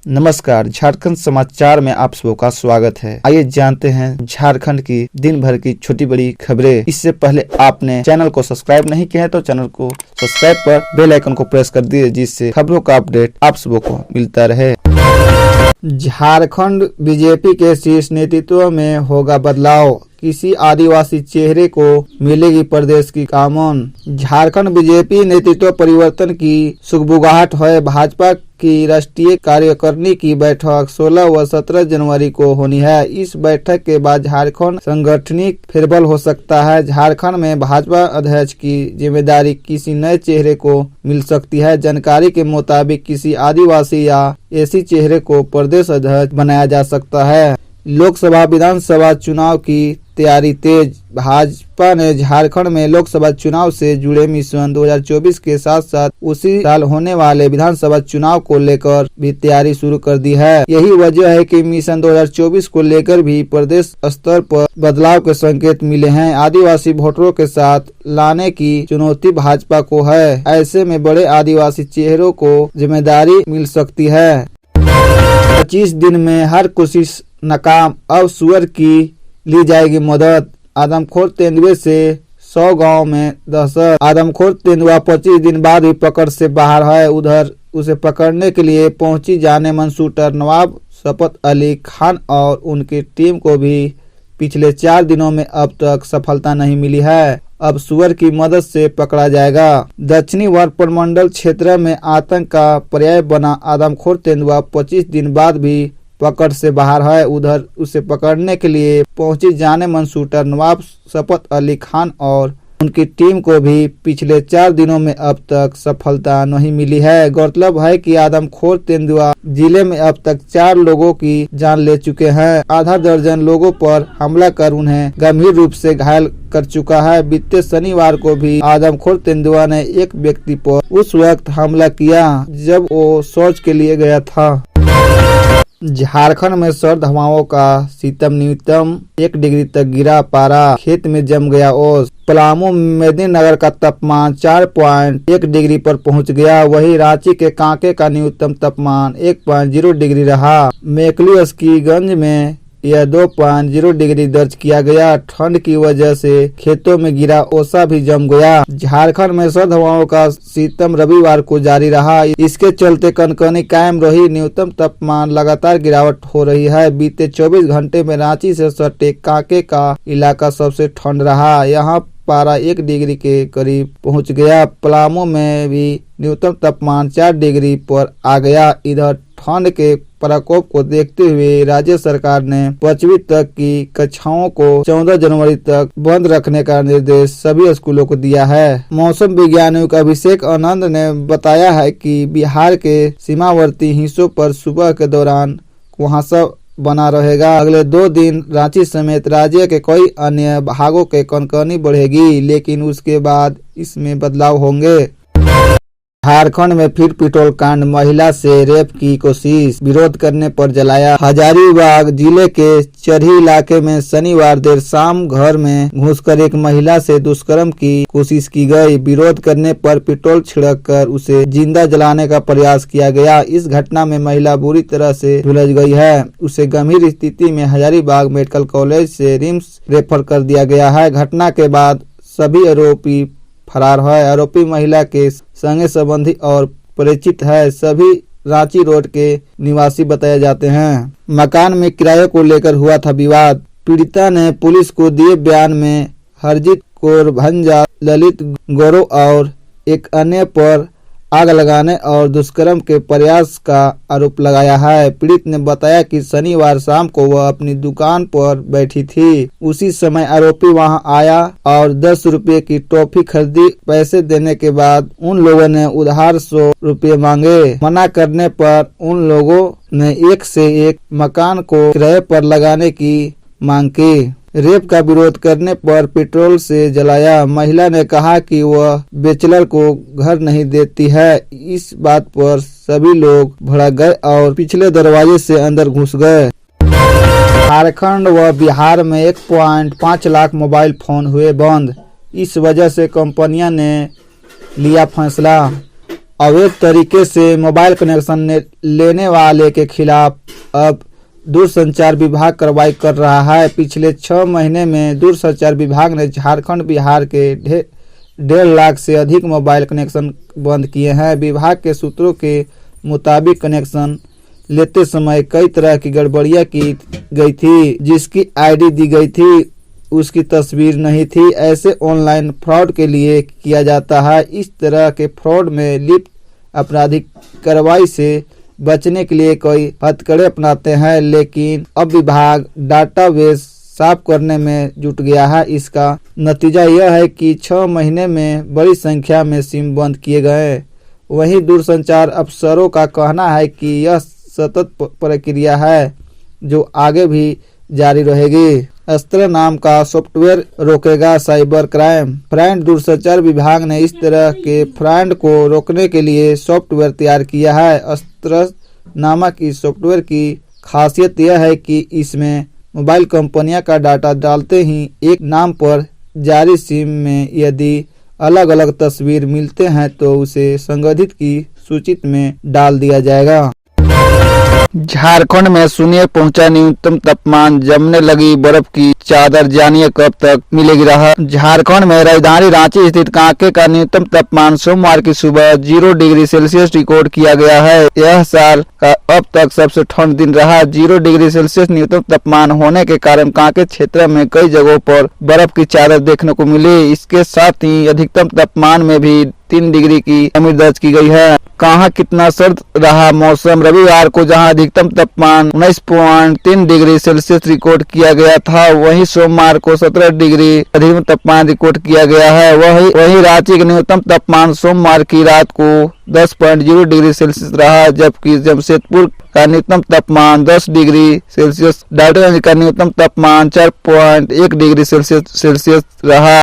नमस्कार, झारखंड समाचार में आप सबका स्वागत है। आइए जानते हैं झारखंड की दिन भर की छोटी बड़ी खबरें। इससे पहले आपने चैनल को सब्सक्राइब नहीं किया है तो चैनल को सब्सक्राइब पर बेल आइकन को प्रेस कर दिए, जिससे खबरों का अपडेट आप सबको मिलता रहे। झारखंड बीजेपी के शीर्ष नेतृत्व में होगा बदलाव, किसी आदिवासी चेहरे को मिलेगी प्रदेश की कामन। झारखंड बीजेपी नेतृत्व परिवर्तन की सुगबुगाहट है। भाजपा की राष्ट्रीय कार्यकारिणी की बैठक 16 व 17 जनवरी को होनी है। इस बैठक के बाद झारखंड सांगठनिक फेरबदल हो सकता है। झारखंड में भाजपा अध्यक्ष की जिम्मेदारी किसी नए चेहरे को मिल सकती है। जानकारी के मुताबिक किसी आदिवासी या एसी चेहरे को प्रदेश अध्यक्ष बनाया जा सकता है। लोकसभा विधानसभा चुनाव की तैयारी तेज। भाजपा ने झारखंड में लोकसभा चुनाव से जुड़े मिशन 2024 के साथ साथ उसी साल होने वाले विधानसभा चुनाव को लेकर भी तैयारी शुरू कर दी है। यही वजह है कि मिशन 2024 को लेकर भी प्रदेश स्तर पर बदलाव के संकेत मिले हैं। आदिवासी वोटरों के साथ लाने की चुनौती भाजपा को है। ऐसे में बड़े आदिवासी चेहरों को जिम्मेदारी मिल सकती है। 25 दिन में हर कोशिश नाकाम, अब सुअर की ली जाएगी मदद। आदमखोर तेंदुए से 100 गांव में दहशत। आदमखोर तेंदुआ 25 दिन बाद भी पकड़ से बाहर है। उधर उसे पकड़ने के लिए पहुंची जाने-मन शूटर नवाब शफकत अली खान और उनकी टीम को भी पिछले 4 दिनों में अब तक सफलता नहीं मिली है। अब सुअर की मदद से पकड़ा जाएगा। दक्षिणी वन प्रमंडल क्षेत्र में आतंक का पर्याय बना आदमखोर तेंदुआ 25 दिन बाद भी पकड़ से बाहर है। उधर उसे पकड़ने के लिए पहुंची जाने-मन शूटर नवाब शफकत अली खान और उनकी टीम को भी पिछले 4 दिनों में अब तक सफलता नहीं मिली है। गौरतलब है कि आदमखोर तेंदुआ जिले में अब तक 4 लोगों की जान ले चुके हैं। आधा दर्जन लोगों पर हमला कर उन्हें गंभीर रूप से घायल कर चुका है। बीते शनिवार को भी आदमखोर तेंदुआ ने एक व्यक्ति पर उस वक्त हमला किया जब वो शौच के लिए गया था। झारखंड में सर्द हवाओं का शीतम न्यूनतम 1 डिग्री तक गिरा। पारा खेत में जम गया ओस। पलामू मेदिनीनगर का तापमान 4.1 डिग्री पर पहुंच गया। वहीं रांची के कांके का न्यूनतम तापमान 1.0 डिग्री रहा। मेकलुस्कीगंज में यह 2.0 डिग्री दर्ज किया गया। ठंड की वजह से खेतों में गिरा ओसा भी जम गया। झारखंड में सर्द हवाओं का शीतम रविवार को जारी रहा। इसके चलते कनकनी कायम रही। न्यूनतम तापमान लगातार गिरावट हो रही है। बीते 24 घंटे में रांची से सटे कांके का इलाका सबसे ठंड रहा। यहाँ पारा 1 डिग्री के करीब पहुँच गया। पलामू में भी न्यूनतम तापमान 4 डिग्री पर आ गया। इधर ठंड के प्रकोप को देखते हुए राज्य सरकार ने 5वीं तक की कक्षाओं को 14 जनवरी तक बंद रखने का निर्देश सभी स्कूलों को दिया है। मौसम वैज्ञानिक अभिषेक आनंद ने बताया है कि बिहार के सीमावर्ती हिस्सों पर सुबह के दौरान कुहासा बना रहेगा। अगले 2 दिन रांची समेत राज्य के कई अन्य भागों के कनकनी बढ़ेगी, लेकिन उसके बाद इसमें बदलाव होंगे। झारखंड में फिर पेट्रोल कांड, महिला से रेप की कोशिश, विरोध करने पर जलाया। हजारीबाग जिले के चरही इलाके में शनिवार देर शाम घर में घुसकर एक महिला से दुष्कर्म की कोशिश की गई। विरोध करने पर पेट्रोल छिड़क कर उसे जिंदा जलाने का प्रयास किया गया। इस घटना में महिला बुरी तरह से झुलस गई है। उसे गंभीर स्थिति में हजारीबाग मेडिकल कॉलेज से रिम्स रेफर कर दिया गया है। घटना के बाद सभी आरोपी फरार है। आरोपी महिला के संगे संबंधी और परिचित है। सभी रांची रोड के निवासी बताए जाते हैं। मकान में किराए को लेकर हुआ था विवाद। पीड़िता ने पुलिस को दिए बयान में हरजीत कौर भंजा, ललित गौरव और एक अन्य पर आग लगाने और दुष्कर्म के प्रयास का आरोप लगाया है। पीड़ित ने बताया कि शनिवार शाम को वह अपनी दुकान पर बैठी थी। उसी समय आरोपी वहां आया और 10 रुपए की टॉफी खरीदी। पैसे देने के बाद उन लोगों ने उधार 100 रुपए मांगे। मना करने पर उन लोगों ने एक से एक मकान को किराए पर लगाने की मांग की। रेप का विरोध करने पर पेट्रोल से जलाया। महिला ने कहा कि वह बेचलर को घर नहीं देती है। इस बात पर सभी लोग भड़क गए और पिछले दरवाजे से अंदर घुस गए। झारखंड व बिहार में 1.5 लाख मोबाइल फोन हुए बंद। इस वजह से कंपनियां ने लिया फैसला। अवैध तरीके से मोबाइल कनेक्शन लेने वाले के खिलाफ अब दूरसंचार विभाग कार्रवाई कर रहा है। पिछले 6 महीने में दूरसंचार विभाग ने झारखंड बिहार के 1.5 लाख से अधिक मोबाइल कनेक्शन बंद किए हैं। विभाग के सूत्रों के मुताबिक कनेक्शन लेते समय कई तरह की गड़बड़ियां की गई थी। जिसकी आईडी दी गई थी उसकी तस्वीर नहीं थी। ऐसे ऑनलाइन फ्रॉड के लिए किया जाता है। इस तरह के फ्रॉड में लिप्त आपराधिक कार्रवाई से बचने के लिए कई हथकड़े अपनाते हैं, लेकिन अब विभाग डाटाबेस साफ करने में जुट गया है। इसका नतीजा यह है कि 6 महीने में बड़ी संख्या में सिम बंद किए गए। वहीं दूरसंचार अफसरों का कहना है कि यह सतत प्रक्रिया है जो आगे भी जारी रहेगी। अस्त्र नाम का सॉफ्टवेयर रोकेगा साइबर क्राइम। फ्रॉड दूरसंचार विभाग ने इस तरह के फ्रॉड को रोकने के लिए सॉफ्टवेयर तैयार किया है। अस्त्र नामक इस सॉफ्टवेयर की खासियत यह है कि इसमें मोबाइल कंपनियों का डाटा डालते ही एक नाम पर जारी सिम में यदि अलग अलग तस्वीर मिलते हैं तो उसे संबंधित की सूची में डाल दिया जाएगा। झारखंड में शून्य पहुंचा न्यूनतम तापमान, जमने लगी बर्फ की चादर, जानिए कब तक मिलेगी राहत। झारखंड में राजधानी रांची स्थित कांके का न्यूनतम तापमान सोमवार की सुबह 0 डिग्री सेल्सियस रिकॉर्ड किया गया है। यह साल का अब तक सबसे ठंड दिन रहा। 0 डिग्री सेल्सियस न्यूनतम तापमान होने के कारण कांके क्षेत्र में कई जगहों पर बर्फ की चादर देखने को मिली। इसके साथ ही अधिकतम तापमान में भी 3 डिग्री की कमी दर्ज की गई है। कहाँ कितना सर्द रहा मौसम। रविवार को जहां अधिकतम तापमान 19.3 डिग्री सेल्सियस रिकॉर्ड किया गया था, वहीं सोमवार को 17 डिग्री अधिकतम तापमान रिकॉर्ड किया गया है। वहीं रांची का न्यूनतम तापमान सोमवार की रात को 10.0 डिग्री सेल्सियस रहा, जबकि जमशेदपुर का न्यूनतम तापमान 10 डिग्री सेल्सियस, डाल्टनगंज का न्यूनतम तापमान 4.1 डिग्री सेल्सियस रहा।